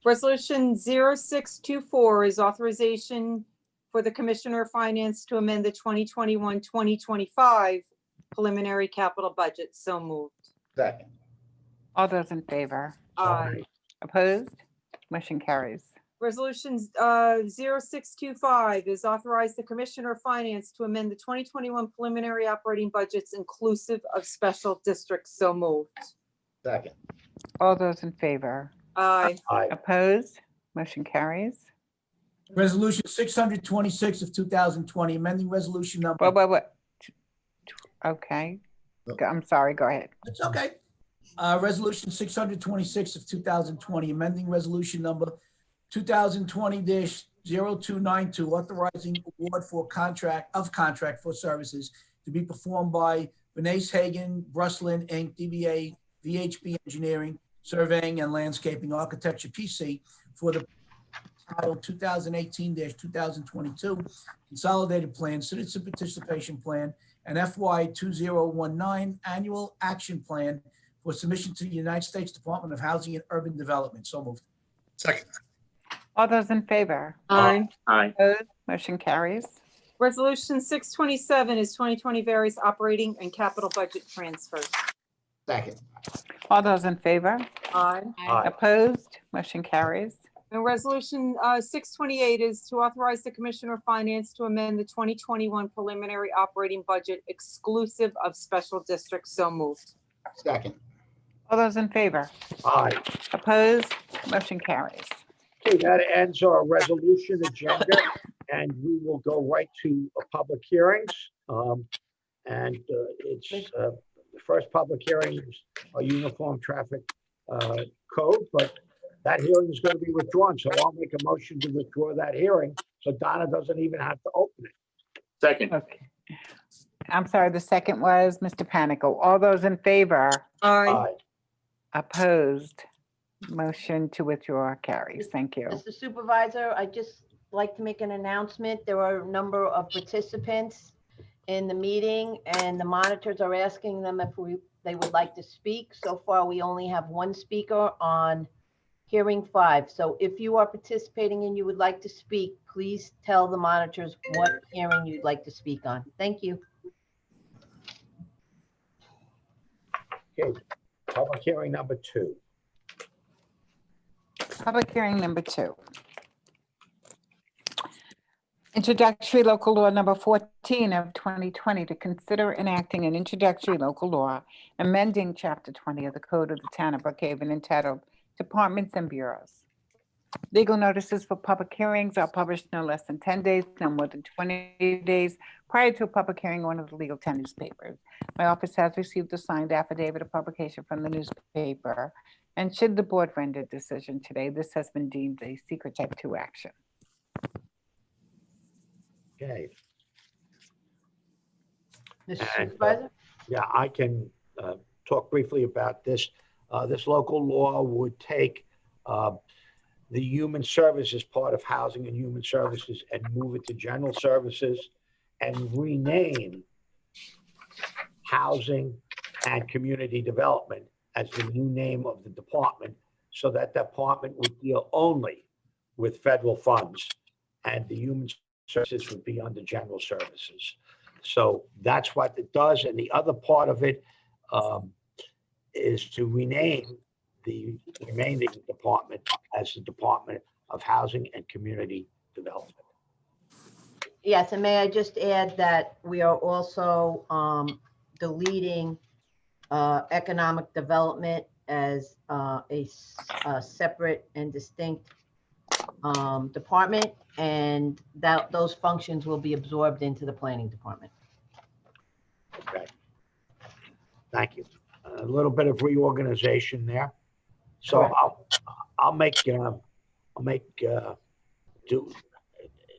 Resolution 0624 is authorization for the Commissioner of Finance to amend the 2021-2025 preliminary capital budget. So moved. Second. All those in favor? Aye. Opposed? Motion carries. Resolution 0625 is authorize the Commissioner of Finance to amend the 2021 preliminary operating budgets inclusive of special districts. So moved. Second. All those in favor? Aye. Aye. Opposed? Motion carries. Resolution 626 of 2020, amending resolution number. Wait. Okay. I'm sorry, go ahead. It's okay. Resolution 626 of 2020, amending resolution number 2020-0292, authorizing award for contract for services to be performed by Vanace Hagen, Bruslin, Inc., DBA, VHB Engineering, Surveying and Landscaping Architecture, PC, for the title 2018-2022 Consolidated Plan, Citizen Participation Plan, and FY 2019 Annual Action Plan for submission to the United States Department of Housing and Urban Development. So moved. Second. All those in favor? Aye. Aye. Opposed? Motion carries. Resolution 627 is 2020 various operating and capital budget transfers. Second. All those in favor? Aye. Aye. Opposed? Motion carries. And resolution 628 is to authorize the Commissioner of Finance to amend the 2021 preliminary operating budget exclusive of special districts. So moved. Second. All those in favor? Aye. Opposed? Motion carries. Okay, that ends our resolution agenda, and we will go right to public hearings. It's the first public hearing is a uniform traffic code, but that hearing is going to be withdrawn. So I'll make a motion to withdraw that hearing, so Donna doesn't even have to open it. Second. Okay. I'm sorry, the second was Mr. Panico. All those in favor? Aye. Opposed? Motion to withdraw carries. Thank you. Mr. Supervisor, I'd just like to make an announcement. There are a number of participants in the meeting, and the monitors are asking them if they would like to speak. So far, we only have one speaker on hearing 5. So if you are participating and you would like to speak, please tell the monitors what hearing you'd like to speak on. Thank you. Okay, public hearing number 2. Public hearing number 2. Introductory local law number 14 of 2020 to consider enacting an introductory local law amending chapter 20 of the Code of the Town of Brookhaven entitled Departments and Bureaus. Legal notices for public hearings are published no less than 10 days, no more than 20 days prior to a public hearing in one of the legal 10 newspapers. My office has received a signed affidavit of publication from the newspaper, and should the board render a decision today, this has been deemed a secret type 2 action. Okay, Mr. And, Supervisor? yeah, I can talk briefly about this. This local law would take the human services part of housing and human services and move it to general services and rename housing and Community Development as the new name of the department, so that department would deal only with federal funds, and the Human Services would be under General Services. So that's what it does. And the other part of it is to rename the remaining department as the Department of Housing and Community Development. Yes, and may I just add that we are also deleting economic development as a separate and distinct department, and that those functions will be absorbed into the planning department. Okay. Thank you. A little bit of reorganization there. So Correct. I'll make do.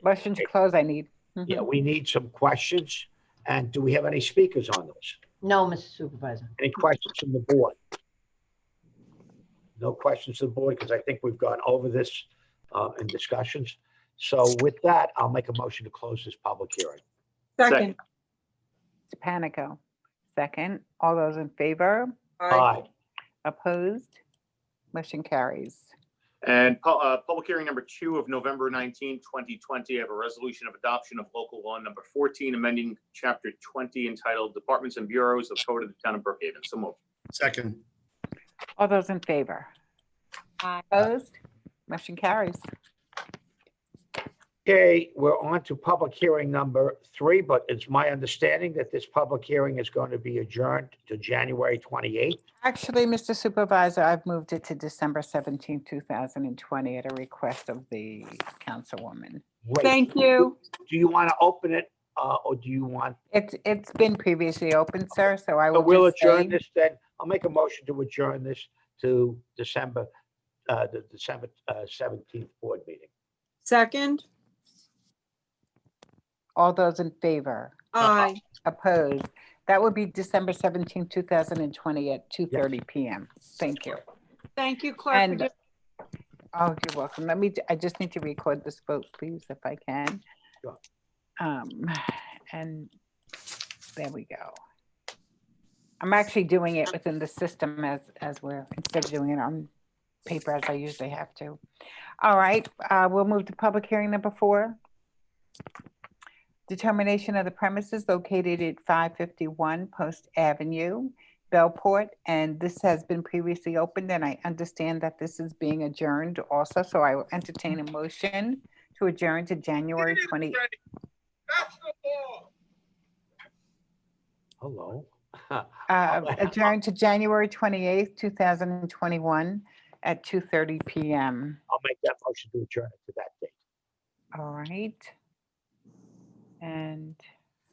Motion to close I need. Mhm. Yeah, we need some questions. And do we have any speakers on those? No, Mr. Supervisor. Any questions from the board? No questions from the board, because I think we've gone over this in discussions. So with that, I'll make a motion to close this public hearing. Second. Mr. Panico, second. All those in favor? Aye. Opposed? Motion carries. And public hearing number 2 of November 19, 2020, I have a resolution of adoption of local law number 14, amending chapter 20 entitled Departments and Bureaus of Code of the Town of Brookhaven. So moved. Second. All those in favor? Aye. Opposed? Motion carries. Okay, we're on to public hearing number 3, but it's my understanding that this public hearing is going to be adjourned to January 28th. Actually, Mr. Supervisor, I've moved it to December 17, 2020 at a request of the councilwoman. Wait, Thank you. Do you want to open it or do you want, It's been previously open, sir, so I so will we'll just say, adjourn this then? I'll make a motion to adjourn this to the December 17th board meeting. Second. all those in favor? Aye. Opposed? That would be December 17, 2020 at 2:30 PM. Thank you. Thank you, Clerk. for And, doing- oh, you're welcome. I just need to record this vote, please, if I can. Sure. And there we go. I'm actually doing it within the system as we're, instead of doing it on paper as I usually have to. All right, we'll move to public hearing number 4. Determination of the premises located at 551 Post Avenue, Bellport, and this has been previously opened, and I understand that this is being adjourned also, so I will entertain a motion to adjourn to January 20. Hello. Adjourn to January 28th, 2021 at 2:30 PM. I'll make that motion to adjourn it to that date. All right. And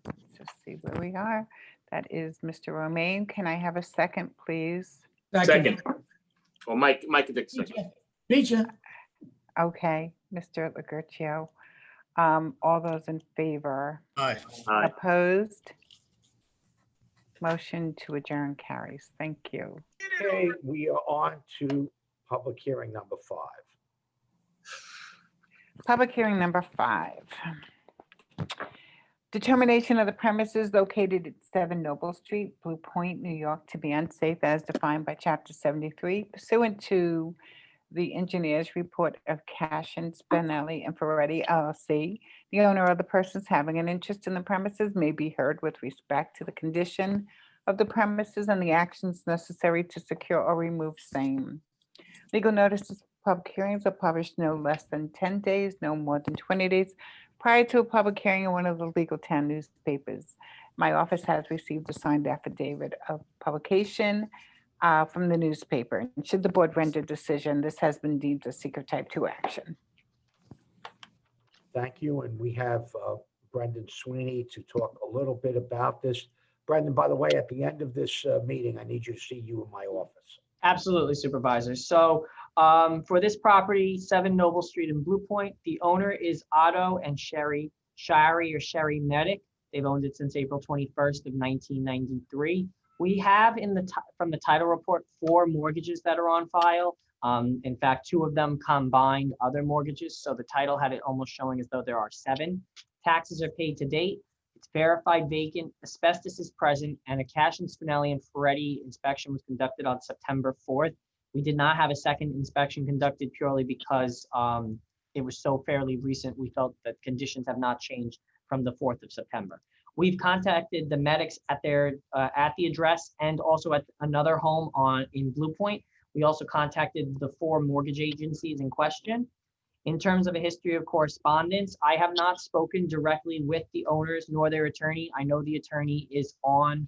let's just see where we are. That is Mr. Romaine. Can I have a second, please? Second. Well, Mike Dixon. Beecher. Okay, Mr. Legurcio. All those in favor? Aye. Aye. Opposed? Motion to adjourn carries. Thank you. Okay, we are on to public hearing number 5. Public hearing number 5. Determination of the premises located at 7 Noble Street, Blue Point, New York, to be unsafe as defined by Chapter 73 pursuant to the engineer's report of Cashin, Spinelli, and Ferretti LLC. The owner or the persons having an interest in the premises may be heard with respect to the condition of the premises and the actions necessary to secure or remove same. Legal notices of public hearings are published no less than 10 days, no more than 20 days prior to a public hearing in one of the legal town newspapers. My office has received a signed affidavit of publication from the newspaper. And should the board render decision, this has been deemed a secret type 2 action. Thank you. And we have Brendan Sweeney to talk a little bit about this. Brendan, by the way, at the end of this meeting, I need you to see you in my office. Absolutely, Supervisor. So for this property, 7 Noble Street in Blue Point, the owner is Otto and Sherry Medic. They've owned it since April 21st of 1993. We have from the title report 4 mortgages that are on file. In fact, 2 of them combined other mortgages. So the title had it almost showing as though there are 7. Taxes are paid to date. It's verified vacant, asbestos is present, and a Cash and Spinelli and Ferretti inspection was conducted on September 4th. We did not have a second inspection conducted purely because it was so fairly recent. We felt that conditions have not changed from the 4th of September. We've contacted the medics at their at the address and also at another home in Blue Point. We also contacted the 4 mortgage agencies in question. In terms of a history of correspondence, I have not spoken directly with the owners nor their attorney. I know the attorney is on.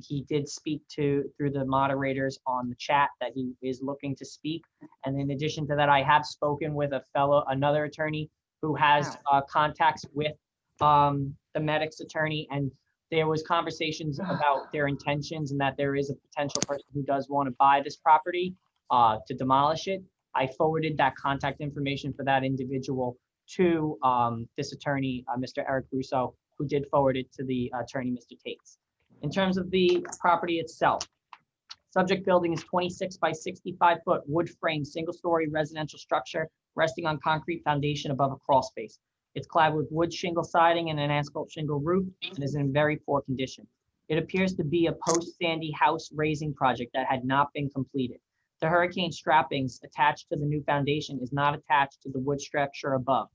He did speak through the moderators on the chat that he is looking to speak. And in addition to that, I have spoken with another attorney who has contacts with the medic's attorney, and there was conversations about their intentions and that there is a potential person who does want to buy this property to demolish it. I forwarded that contact information for that individual to this attorney, Mr. Eric Russo, who did forward it to the attorney, Mr. Tates. In terms of the property itself, subject building is 26 by 65 foot wood frame, single story residential structure resting on concrete foundation above a crawl space. It's clad with wood shingle siding and an asphalt shingle roof and is in very poor condition. It appears to be a post-Sandy house raising project that had not been completed. The hurricane strappings attached to the new foundation is not attached to the wood structure above.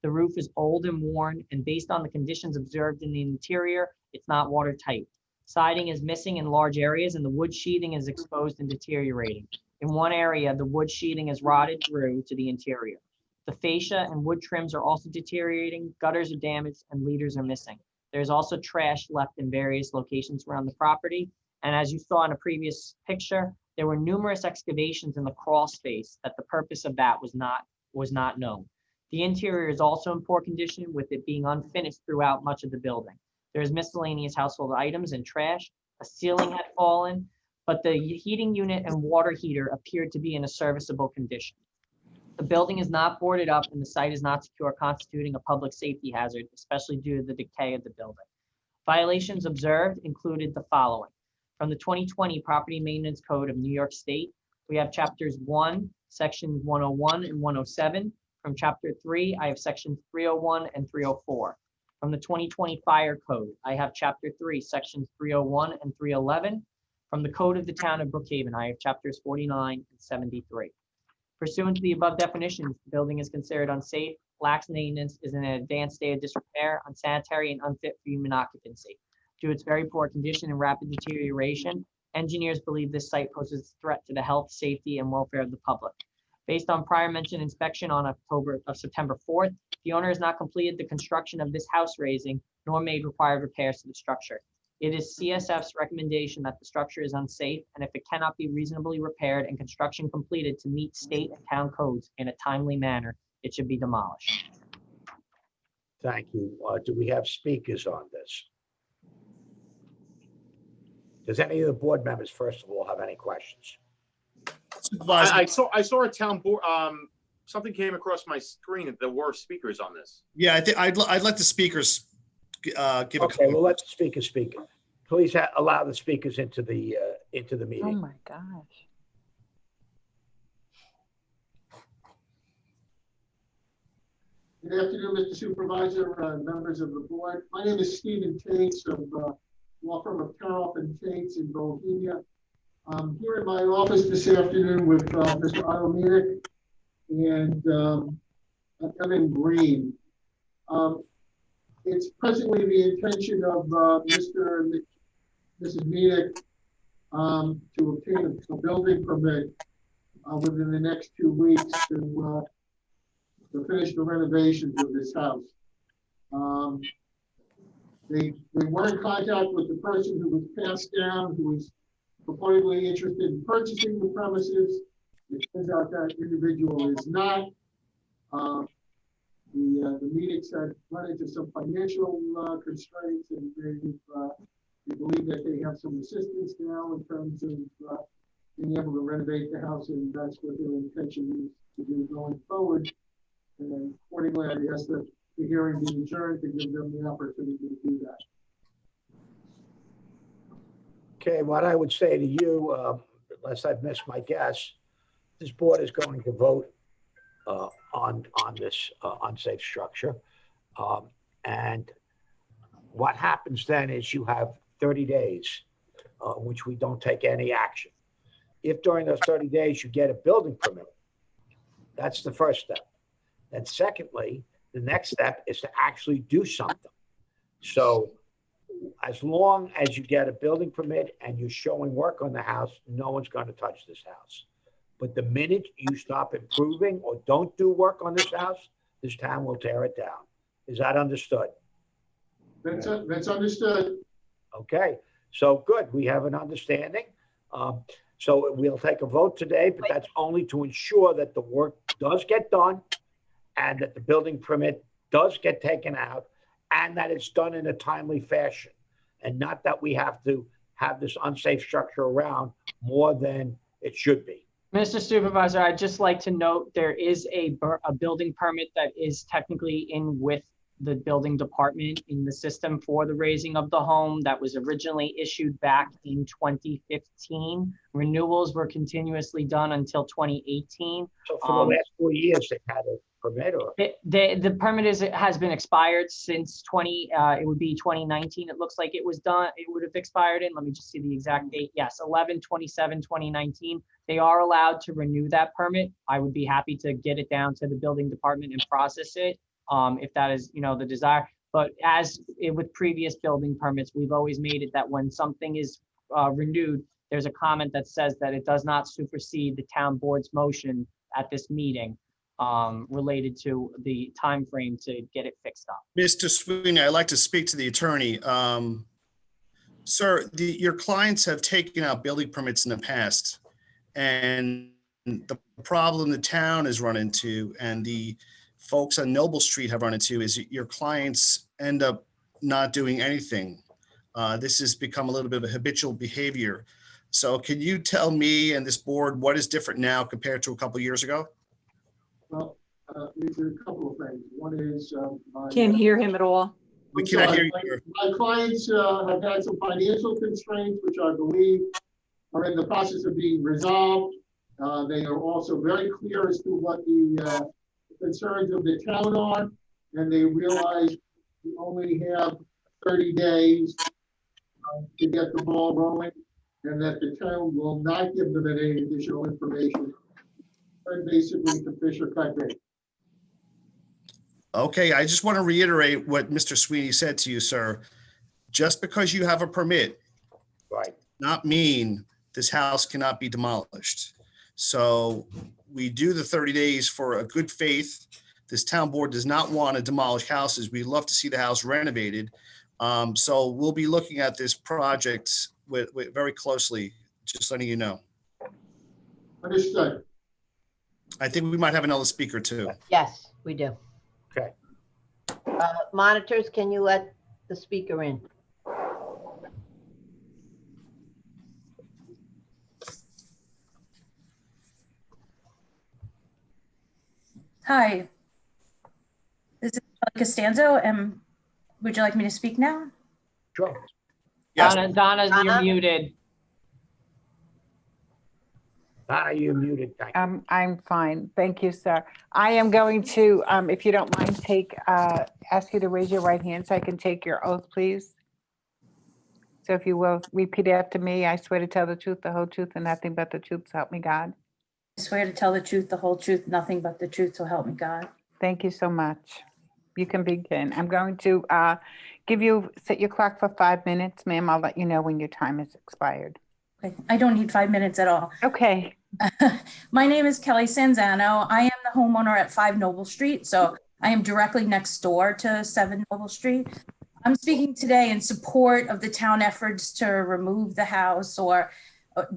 The roof is old and worn, and based on the conditions observed in the interior, it's not watertight. Siding is missing in large areas and the wood sheathing is exposed and deteriorating. In one area, the wood sheathing is rotted through to the interior. The fascia and wood trims are also deteriorating, gutters are damaged, and leaders are missing. There's also trash left in various locations around the property. And as you saw in a previous picture, there were numerous excavations in the crawl space that the purpose of that was not known. The interior is also in poor condition, with it being unfinished throughout much of the building. There's miscellaneous household items and trash. A ceiling had fallen, but the heating unit and water heater appeared to be in a serviceable condition. The building is not boarded up and the site is not secure, constituting a public safety hazard, especially due to the decay of the building. Violations observed included the following. From the 2020 Property Maintenance Code of New York State, we have chapters 1, sections 101 and 107. From chapter 3, I have sections 301 and 304. From the 2020 Fire Code, I have chapter 3, sections 301 and 311. From the Code of the Town of Brookhaven, I have chapters 49 and 73. Pursuant to the above definitions, the building is considered unsafe, lacks maintenance, is in an advanced state of disrepair, unsanitary, and unfit for human occupancy. Due to its very poor condition and rapid deterioration, engineers believe this site poses a threat to the health, safety, and welfare of the public. Based on prior mentioned inspection on September 4th, the owner has not completed the construction of this house raising, nor made required repairs to the structure. It is CSF's recommendation that the structure is unsafe, and if it cannot be reasonably repaired and construction completed to meet state and town codes in a timely manner, it should be demolished. Thank you. Do we have speakers on this? Does any of the board members, first of all, have any questions? Supervisor, I saw a town board, something came across my screen that there were speakers on this. yeah, I think I'd let the speakers give a Okay, comment. well, let the speaker speak. Please allow the speakers into the Oh meeting. my gosh. Good afternoon, Mr. Supervisor, members of the board. My name is Stephen Tates of law firm of Caroff and Tates in Bohemia. I'm here in my office this afternoon with Mr. Otto Munich and Evan Green. It's presently the intention of Mr. and Mrs. Munich to obtain a building permit within the next 2 weeks to finish the renovations of this house. They were in contact with the person who was passed down, who was purportedly interested in purchasing the premises. It turns out that individual is not. The meetings had run into some financial constraints, and they believe that they have some assistance now in terms of being able to renovate the house, and that's what their intention is to do going forward. And accordingly, I ask that the hearing be adjourned to give them the opportunity to do that. Okay, what I would say to you, unless I've missed my guess, this board is going to vote on this unsafe structure. And what happens then is you have 30 days, which we don't take any action. If during those 30 days you get a building permit, that's the first step. Then secondly, the next step is to actually do something. So as long as you get a building permit and you're showing work on the house, no one's going to touch this house. But the minute you stop improving or don't do work on this house, this town will tear it down. Is that understood? That's understood. Okay, so good. We have an understanding. So we'll take a vote today, but that's only to ensure that the work does get done and that the building permit does get taken out and that it's done in a timely fashion. And not that we have to have this unsafe structure around more than it should be. Mr. Supervisor, I'd just like to note there is a building permit that is technically in with the building department in the system for the raising of the home that was originally issued back in 2015. Renewals were continuously done until 2018. So for the last 4 years, they had a permit or? The permit has been expired since it would be 2019. It looks like it was done. It would have expired in, let me just see the exact date. Yes, 11/27/2019. They are allowed to renew that permit. I would be happy to get it down to the building department and process it. If that is, the desire. But with previous building permits, we've always made it that when something is renewed, there's a comment that says that it does not supersede the town board's motion at this meeting related to the time frame to get it fixed up. Mr. Sweeney, I'd like to speak to the attorney. Sir, your clients have taken out building permits in the past, and the problem the town has run into and the folks on Noble Street have run into is your clients end up not doing anything. This has become a little bit of a habitual behavior. So can you tell me and this board what is different now compared to a couple of years ago? Well, there's a couple of things. One is. Can't hear him at all. We cannot hear you. My clients have had some financial constraints, which I believe are in the process of being resolved. They are also very clear as to what the concerns of the town are, and they realize we only have 30 days to get the ball rolling, and that the town will not give them any additional information, and basically to fish or cut bait. Okay, I just want to reiterate what Mr. Sweeney said to you, sir. Just because you have a permit, Right. not mean this house cannot be demolished. So we do the 30 days for a good faith. This town board does not want to demolish houses. We love to see the house renovated. So we'll be looking at this project with very closely, just letting you know. Understood. I think we might have another speaker too. Yes, we do. Okay. Monitors, can you let the speaker in? Hi, this is Kelly Costanzo, and would you like me to speak now? Sure. Yes. Donna, you're Donna? muted. Donna, you're muted. Thank you. I'm fine. Thank you, sir. I am going to, if you don't mind, ask you to raise your right hand so I can take your oath, please. So if you will repeat after me, I swear to tell the truth, the whole truth, and nothing but the truth, so help me God. I swear to tell the truth, the whole truth, nothing but the truth, so help me God. Thank you so much. You can begin. I'm going to set your clock for 5 minutes, ma'am. I'll let you know when your time is expired. Okay, I don't need 5 minutes at all. Okay. My name is Kelly Sanzano. I am the homeowner at 5 Noble Street, so I am directly next door to 7 Noble Street. I'm speaking today in support of the town efforts to remove the house or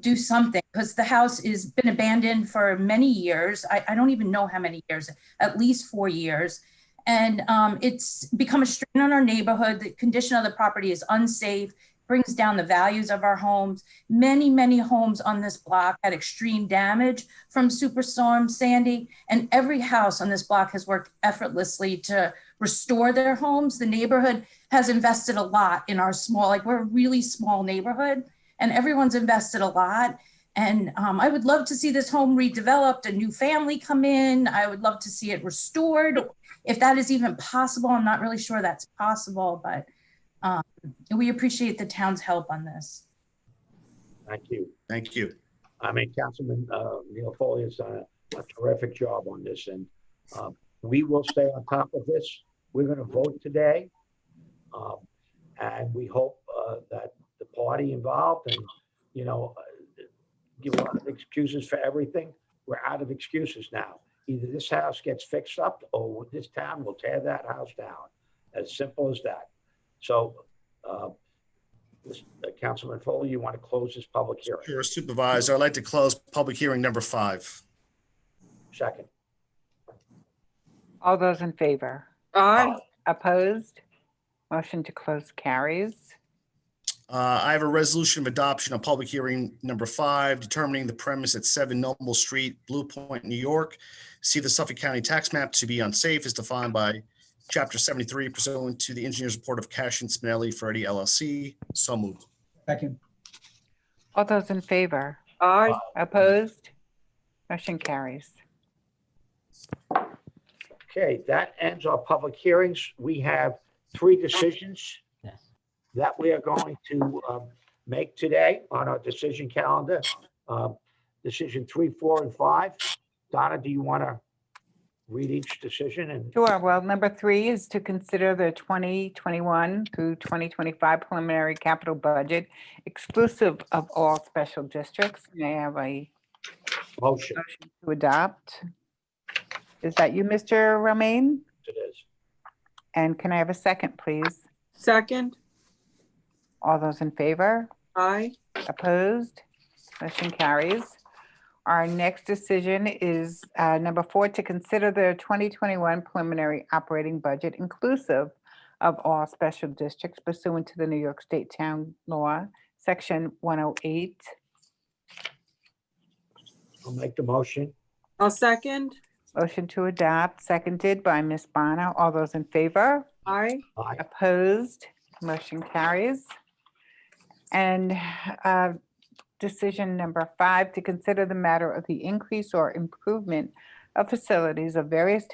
do something, because the house has been abandoned for many years. I don't even know how many years, at least 4 years. And it's become a strain on our neighborhood. The condition of the property is unsafe, brings down the values of our homes. Many, many homes on this block had extreme damage from Superstorm Sandy, and every house on this block has worked effortlessly to restore their homes. The neighborhood has invested a lot in our we're a really small neighborhood, and everyone's invested a lot. And I would love to see this home redeveloped, a new family come in. I would love to see it restored. If that is even possible, I'm not really sure that's possible, but And we appreciate the town's help on this. Thank you. Thank you. I mean, Councilman Neil Foley has done a terrific job on this, and we will stay on top of this. We're going to vote today, and we hope that the party involved and, you know, give a lot of excuses for everything. We're out of excuses now. Either this house gets fixed up or this town will tear that house down. As simple as that. So, Councilman Foley, you want to close this public hearing? Sure, Supervisor, I'd like to close public hearing number 5. Second. All those in favor? Aye. Opposed? Motion to close carries. I have a resolution of adoption of public hearing number 5, determining the premise at 7 Noble Street, Blue Point, New York. See the Suffolk County tax map to be unsafe as defined by Chapter 73 pursuant to the engineer's report of Cash and Spinelli for Eddie LLC. So moved. Second. All those in favor? Aye. Opposed? Motion carries. Okay, that ends our public hearings. We have 3 decisions that we are going to make today on our decision calendar. Decision 3, 4, and 5. Donna, do you want to read each decision? And Sure. Well, number 3 is to consider the 2021 through 2025 preliminary capital budget exclusive of all special districts. May I have a motion? motion to adopt? Is that you, Mr. Romaine? It is. And can I have a second, please? Second. All those in favor? Aye. Opposed? Motion carries. Our next decision is number 4, to consider the 2021 preliminary operating budget inclusive of all special districts pursuant to the New York State Town Law, Section 108. I'll make the motion. I'll second. Motion to adopt, seconded by Ms. Bono. All those in favor? Aye. Aye. Opposed? Motion carries. And decision number 5, to consider the matter of the increase or improvement of facilities of various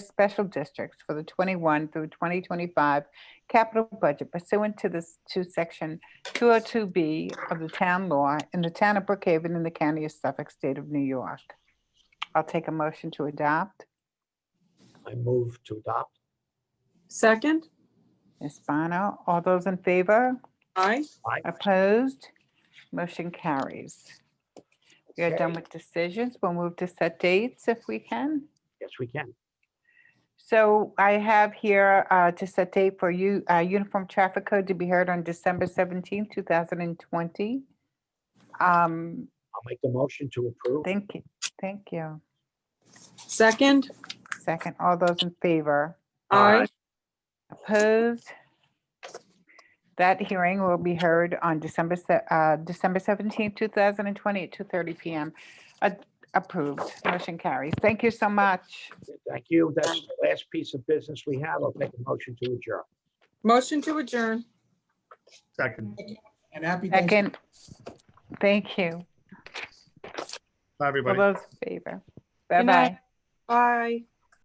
special districts for the 21 through 2025 capital budget pursuant to section 202B of the town law in the town of Brookhaven in the county of Suffolk, state of New York. I'll take a motion to adopt. I move to adopt. Second. Ms. Bono, all those in favor? Aye. Aye. Opposed? Motion carries. We are done Okay. with decisions. We'll move to set dates if we can. Yes, we can. So I have here to set date for Uniform Traffic Code to be heard on December 17, 2020. I'll make the motion to approve. Thank you. Thank you. Second. Second, all those in favor? Aye. Opposed? That hearing will be heard on December 17, 2020 at 2:30 PM. Approved. Motion carries. Thank you so much. Thank you. That's the last piece of business we have. I'll make a motion to adjourn. Motion to adjourn. Second. And happy Thanksgiving. Second. Thank you. Bye, All everybody. those in favor? Good night. Bye-bye. Bye.